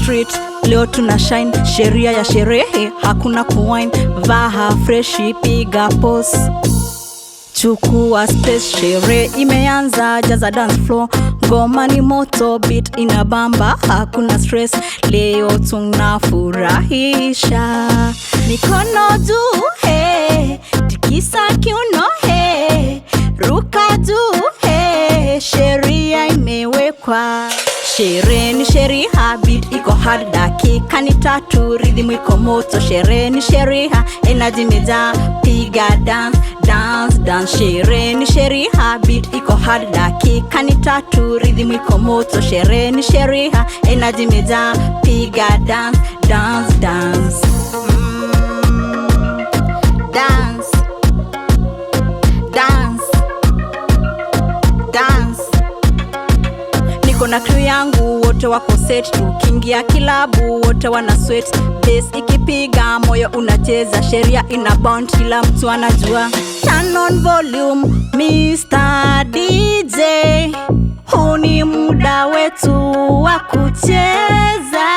street, leo tuna shine. Sheria ya sherehe, hakuna kuwine. Vaha freshi, piga pose, chukua space. Sherehe imeanza, jaza dance floor. Ngoma ni moto, beat inabamba, hakuna stress. Leo tunafurahisha. Mikono juu, hey, tikisa kiuno, hey, ruka juu, hey, sheria imewekwa. Sherehe ni sheria, beat iko hard, dakika ni 3, rhythm iko moto. Sherehe ni sheria, energy imejaa, piga dance, dance, dance. Sherehe ni sheria, beat iko hard, dakika ni 3, rhythm iko moto. Sherehe ni sheria, energy imejaa, piga dance, dance, dance. Dance, dance, dance. Niko na crew yangu, wote wako set. Tukiingia kilabu, wote wana sweat. Bass ikipiga, moyo unacheza. Sheria ina bound, kila mtu anajua. Turn on volume, Mr. DJ. Huu ni muda wetu wa kucheza.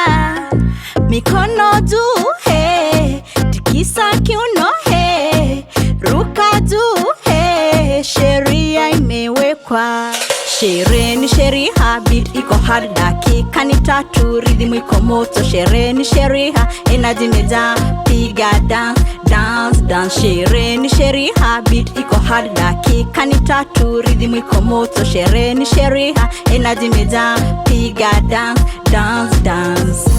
Mikono juu, hey, tikisa kiuno, hey, ruka juu, hey, sheria imewekwa. Sherehe ni sheria, beat iko hard, dakika ni 3, rhythm iko moto. Sherehe ni sheria, energy imejaa, piga dance, dance, dance. Sherehe ni sheria, beat iko hard, dakika ni 3, rhythm iko moto. Sherehe ni sheria, energy imejaa, piga dance, dance, dance.